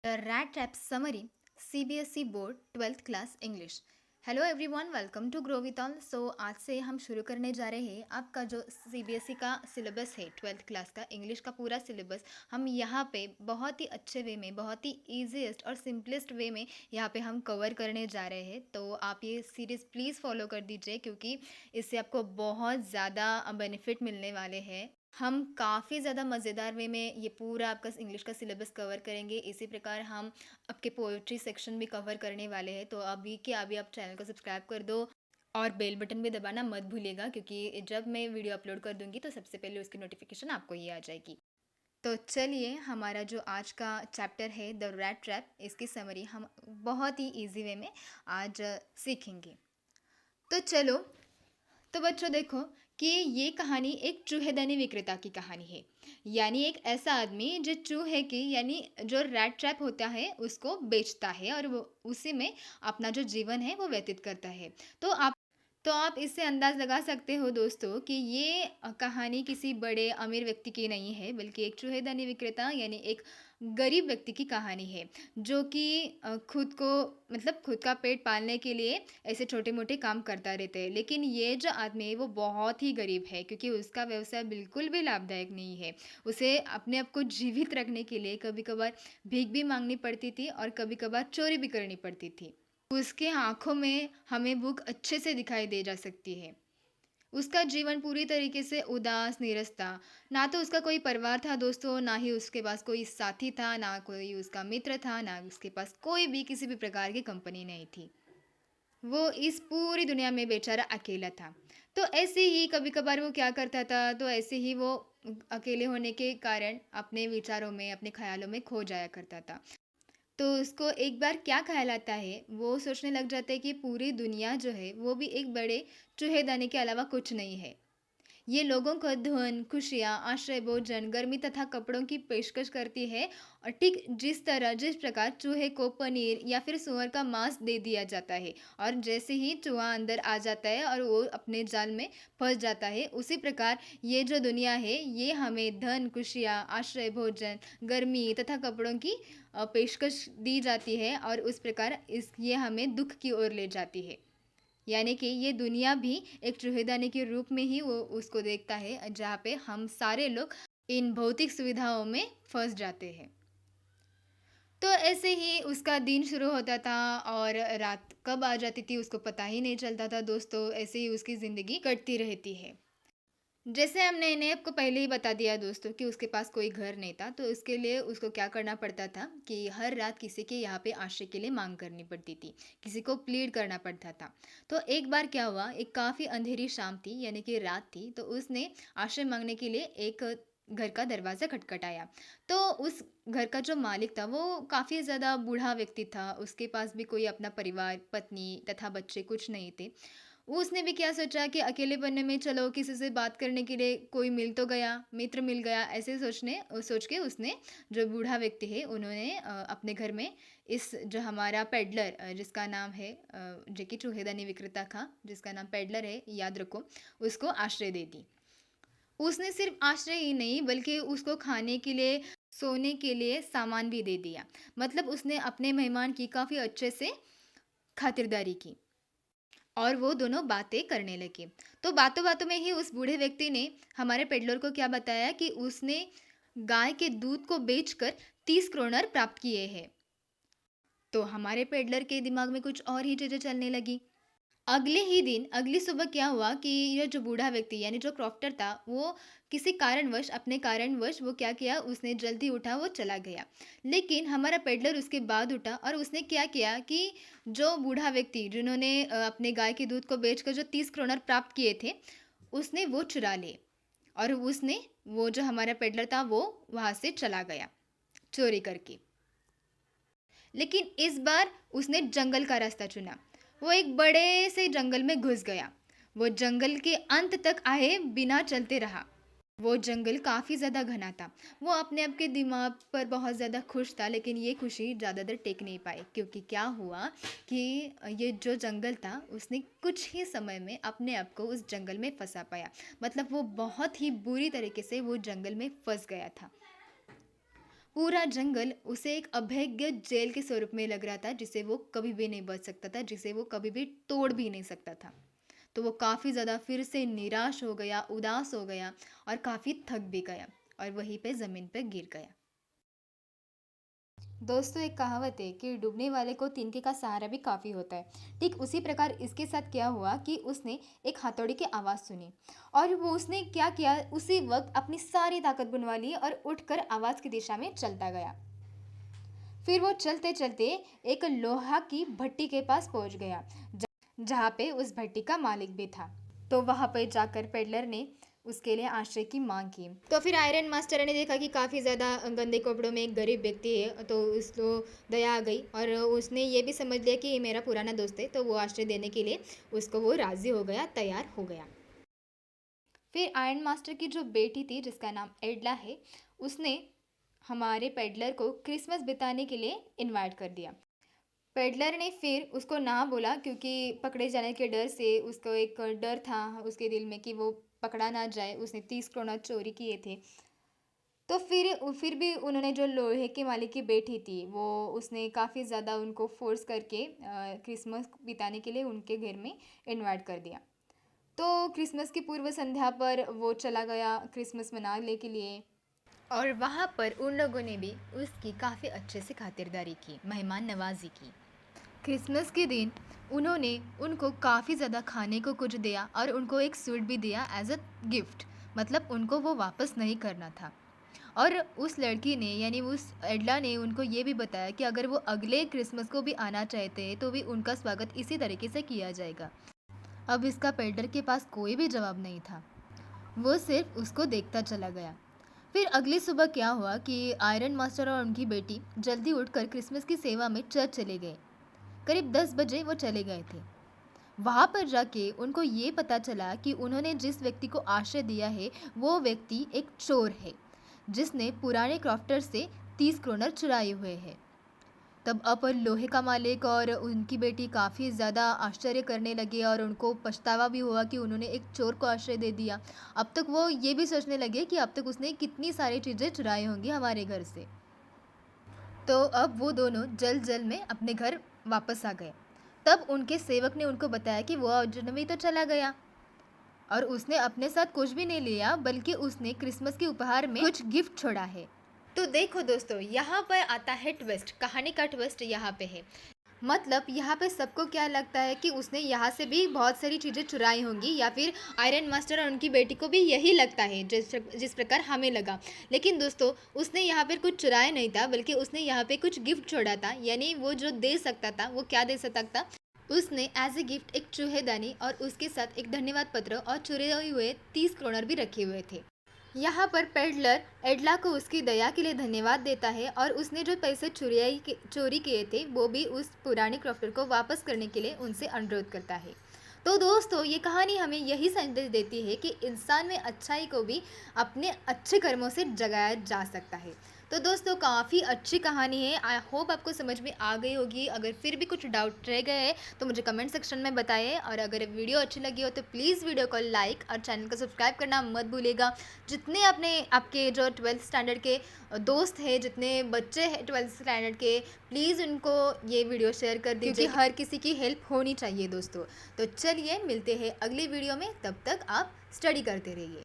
Rat rap summary CBSE board 12th class English. Hello everyone, welcome to Grow With All. So आज से हम शुरू करने जा रहे हैं आपका जो सीबीएसई का सिलेबस है 12th क्लास का इंग्लिश का पूरा सिलेबस। हम यहाँ पे बहुत ही अच्छे वे में, बहुत ही ईजीएस्ट और सिंपलेस्ट वे में यहाँ पे हम कवर करने जा रहे हैं। तो आप ये सीरीज़ प्लीज़ फॉलो कर दीजिए क्योंकि इससे आपको बहुत ज़्यादा बेनिफिट मिलने वाले हैं। हम काफ़ी ज़्यादा मज़ेदार वे में ये पूरा आपका इंग्लिश का सिलेबस कवर करेंगे। इसी प्रकार हम आपके पोएट्री सेक्शन भी कवर करने वाले हैं। तो अभी के अभी आप चैनल को सब्सक्राइब कर दो और बेल बटन भी दबाना मत भूलिएगा क्योंकि जब मैं वीडियो अपलोड कर दूंगी तो सबसे पहले उसकी नोटिफिकेशन आपको ये आ जाएगी। तो चलिए, हमारा जो आज का चैप्टर है द रैट ट्रैप, इसकी समरी हम बहुत ही ईजी वे में आज सीखेंगे। तो चलो, तो बच्चों देखो कि ये कहानी एक चूहेदानी विक्रेता की कहानी है। यानी एक ऐसा आदमी जो चूहे की यानी जो रैट ट्रैप होता है उसको बेचता है और वो उसी में अपना जो जीवन है वो व्यतीत करता है। तो आप तो आप इससे अंदाज लगा सकते हो दोस्तों कि ये कहानी किसी बड़े अमीर व्यक्ति की नहीं है बल्कि एक चूहेदानी विक्रेता यानी एक गरीब व्यक्ति की कहानी है जो कि खुद को मतलब खुद का पेट पालने के लिए ऐसे छोटे मोटे काम करता रहता है। लेकिन ये जो आदमी है वो बहुत ही गरीब है क्योंकि उसका व्यवसाय बिल्कुल भी लाभदायक नहीं है। उसे अपने आप को जीवित रखने के लिए कभी कभार भीख भी मांगनी पड़ती थी और कभी कभार चोरी भी करनी पड़ती थी। उसके आंखों में हमें भूख अच्छे से दिखाई दे जा सकती है। उसका जीवन पूरी तरीके से उदास नीरस था। ना तो उसका कोई परिवार था दोस्तों, ना ही उसके पास कोई साथी था, ना कोई उसका मित्र था, ना उसके पास कोई भी किसी भी प्रकार की कंपनी नहीं थी। वो इस पूरी दुनिया में बेचारा अकेला था। तो ऐसे ही कभी कभार वो क्या करता था, तो ऐसे ही वो अकेले होने के कारण अपने विचारों में, अपने ख्यालों में खो जाया करता था। तो उसको एक बार क्या ख्याल आता है, वो सोचने लग जाता है कि पूरी दुनिया जो है वो भी एक बड़े चूहेदानी के अलावा कुछ नहीं है। ये लोगों को धन, खुशियाँ, आश्रय, भोजन, गर्मी तथा कपड़ों की पेशकश करती है। और ठीक जिस प्रकार चूहे को पनीर या फिर सूअर का मांस दे दिया जाता है और जैसे ही चूहा अंदर आ जाता है और वो अपने जाल में फंस जाता है, उसी प्रकार ये जो दुनिया है ये हमें धन, खुशियाँ, आश्रय, भोजन, गर्मी तथा कपड़ों की पेशकश दी जाती है और उस प्रकार ये हमें दुख की ओर ले जाती है। यानी कि ये दुनिया भी एक चूहेदानी के रूप में ही वो उसको देखता है जहाँ पे हम सारे लोग इन भौतिक सुविधाओं में फंस जाते हैं। तो ऐसे ही उसका दिन शुरू होता था और रात कब आ जाती थी उसको पता ही नहीं चलता था दोस्तों। ऐसे ही उसकी ज़िंदगी कटती रहती है। जैसे हमने इन्हें आपको पहले ही बता दिया दोस्तों कि उसके पास कोई घर नहीं था, तो उसके लिए उसको क्या करना पड़ता था कि हर रात किसी के यहाँ पे आश्रय के लिए मांग करनी पड़ती थी, किसी को प्लीड करना पड़ता था। तो एक बार क्या हुआ, एक काफ़ी अंधेरी शाम थी यानी कि रात थी, तो उसने आश्रय मांगने के लिए एक घर का दरवाज़ा खटखटाया। तो उस घर का जो मालिक था वो काफ़ी ज़्यादा बूढ़ा व्यक्ति था, उसके पास भी कोई अपना परिवार, पत्नी तथा बच्चे कुछ नहीं थे। उसने भी क्या सोचा कि अकेले बनने में चलो किसी से बात करने के लिए कोई मिल तो गया, मित्र मिल गया, ऐसे सोच के उसने, जो बूढ़ा व्यक्ति है उन्होंने अपने घर में इस जो हमारा पेडलर जिसका नाम है जो कि चूहेदानी विक्रेता था जिसका नाम पेडलर है, याद रखो, उसको आश्रय दे दी। उसने सिर्फ आश्रय ही नहीं बल्कि उसको खाने के लिए, सोने के लिए सामान भी दे दिया। मतलब उसने अपने मेहमान की काफ़ी अच्छे से खातिरदारी की और वो दोनों बातें करने लगे। तो बातों बातों में ही उस बूढ़े व्यक्ति ने हमारे पेडलर को क्या बताया कि उसने गाय के दूध को बेचकर 30 क्रोनर प्राप्त किए हैं। तो हमारे पेडलर के दिमाग में कुछ और ही चीज़ें चलने लगी। अगले ही दिन, अगली सुबह क्या हुआ कि यह जो बूढ़ा व्यक्ति यानी जो क्रॉफ्टर था वो किसी कारणवश, अपने कारणवश वो क्या किया, उसने जल्दी उठा, वो चला गया। लेकिन हमारा पेडलर उसके बाद उठा और उसने क्या किया कि जो बूढ़ा व्यक्ति जिन्होंने अपने गाय के दूध को बेचकर जो 30 क्रोनर प्राप्त किए थे उसने वो चुरा लिए और उसने, वो जो हमारा पेडलर था वो वहाँ से चला गया चोरी करके। लेकिन इस बार उसने जंगल का रास्ता चुना। वो एक बड़े से जंगल में घुस गया। वो जंगल के अंत तक आए बिना चलते रहा। वो जंगल काफ़ी ज़्यादा घना था। वो अपने आप के दिमाग पर बहुत ज़्यादा खुश था, लेकिन ये खुशी ज़्यादा देर टिक नहीं पाई क्योंकि क्या हुआ कि ये जो जंगल था उसने कुछ ही समय में अपने आप को उस जंगल में फंसा पाया। मतलब वो बहुत ही बुरी तरीके से वो जंगल में फंस गया था। पूरा जंगल उसे एक अभेद्य जेल के स्वरूप में लग रहा था, जिसे वो कभी भी नहीं बच सकता था, जिसे वो कभी भी तोड़ भी नहीं सकता था। तो वो काफ़ी ज़्यादा फिर से निराश हो गया, उदास हो गया और काफ़ी थक भी गया और वहीं पे ज़मीन पे गिर गया। दोस्तों, एक कहावत है कि डूबने वाले को तिनके का सहारा भी काफ़ी होता है। ठीक उसी प्रकार इसके साथ क्या हुआ कि उसने एक हथौड़ी की आवाज़ सुनी और वो उसने क्या किया, उसी वक्त अपनी सारी ताकत बुनवा ली और उठकर आवाज़ की दिशा में चलता गया। फिर वो चलते चलते एक लोहा की भट्टी के पास पहुंच गया, जहाँ पे उस भट्टी का मालिक भी था। तो वहाँ पर जाकर पेडलर ने उसके लिए आश्रय की मांग की। तो फिर आयरन मास्टर ने देखा कि काफ़ी ज़्यादा गंदे कपड़ों में एक गरीब व्यक्ति है, तो उसको दया आ गई और उसने ये भी समझ लिया कि ये मेरा पुराना दोस्त है, तो वो आश्रय देने के लिए उसको वो राज़ी हो गया, तैयार हो गया। फिर आयरन मास्टर की जो बेटी थी जिसका नाम एडला है, उसने हमारे पेडलर को क्रिसमस बिताने के लिए इनवाइट कर दिया। पेडलर ने फिर उसको ना बोला, क्योंकि पकड़े जाने के डर से उसको एक डर था उसके दिल में कि वो पकड़ा ना जाए। उसने 30 करोड़ चोरी किए थे। तो फिर भी उन्होंने, जो लोहे के मालिक की बेटी थी, वो उसने काफ़ी ज़्यादा उनको फोर्स करके क्रिसमस बिताने के लिए उनके घर में इनवाइट कर दिया। तो क्रिसमस की पूर्व संध्या पर वो चला गया क्रिसमस मनाने के लिए और वहाँ पर उन लोगों ने भी उसकी काफ़ी अच्छे से खातिरदारी की, मेहमान नवाजी की। क्रिसमस के दिन उन्होंने उनको काफ़ी ज़्यादा खाने को कुछ दिया और उनको एक सूट भी दिया एज अ गिफ्ट, मतलब उनको वो वापस नहीं करना था। और उस लड़की ने, यानी उस एडला ने, उनको ये भी बताया कि अगर वो अगले क्रिसमस को भी आना चाहते हैं तो भी उनका स्वागत इसी तरीके से किया जाएगा। अब इसका पेडलर के पास कोई भी जवाब नहीं था, वो सिर्फ उसको देखता चला गया। फिर अगली सुबह क्या हुआ कि आयरन मास्टर और उनकी बेटी जल्दी उठकर क्रिसमस की सेवा में चर्च चले गए। करीब 10 बजे वो चले गए थे। वहाँ पर जाके उनको ये पता चला कि उन्होंने जिस व्यक्ति को आश्रय दिया है, वो व्यक्ति एक चोर है, जिसने पुराने क्रॉफ्टर से 30 करोड़ चुराए हुए हैं। तब अब लोहे का मालिक और उनकी बेटी काफ़ी ज़्यादा आश्चर्य करने लगे और उनको पछतावा भी हुआ कि उन्होंने एक चोर को आश्रय दे दिया। अब तक वो ये भी सोचने लगे कि अब तक उसने कितनी सारी चीज़ें चुराई होंगी हमारे घर से। तो अब वो दोनों जल्द जल्द में अपने घर वापस आ गए। तब उनके सेवक ने उनको बताया कि वो अजनबी तो चला गया और उसने अपने साथ कुछ भी नहीं लिया, बल्कि उसने क्रिसमस के उपहार में कुछ गिफ्ट छोड़ा है। तो देखो दोस्तों, यहाँ पर आता है ट्विस्ट, कहानी का ट्विस्ट यहाँ पे है। मतलब यहाँ पे सबको क्या लगता है कि उसने यहाँ से भी बहुत सारी चीज़ें चुराई होंगी, या फिर आयरन मास्टर और उनकी बेटी को भी यही लगता है, जिस प्रकार हमें लगा। लेकिन दोस्तों, उसने यहाँ पर कुछ चुराया नहीं था, बल्कि उसने यहाँ पे कुछ गिफ्ट छोड़ा था। यानी वो जो दे सकता था, वो क्या दे सकता था, उसने एज ए गिफ्ट एक चूहेदानी और उसके साथ एक धन्यवाद पत्र और चुरे हुए 30 करोड़ भी रखे हुए थे। यहाँ पर पेडलर एडला को उसकी दया के लिए धन्यवाद देता है और उसने जो पैसे चोरी किए थे, वो भी उस पुराने क्रॉफ्टर को वापस करने के लिए उनसे अनुरोध करता है। तो दोस्तों, ये कहानी हमें यही संदेश देती है कि इंसान में अच्छाई को भी अपने अच्छे कर्मों से जगाया जा सकता है। तो दोस्तों, काफ़ी अच्छी कहानी है। आई होप आपको समझ में आ गई होगी। अगर फिर भी कुछ डाउट रह गए हैं तो मुझे कमेंट सेक्शन में बताइए, और अगर वीडियो अच्छी लगी हो तो प्लीज़ वीडियो को लाइक और चैनल को सब्सक्राइब करना मत भूलिएगा। जितने आपके जो 12th स्टैंडर्ड के दोस्त हैं, जितने बच्चे हैं 12th स्टैंडर्ड के, प्लीज़ उनको ये वीडियो शेयर कर दीजिए, क्योंकि हर किसी की हेल्प होनी चाहिए दोस्तों। तो चलिए मिलते हैं अगली वीडियो में, तब तक आप स्टडी करते रहिए।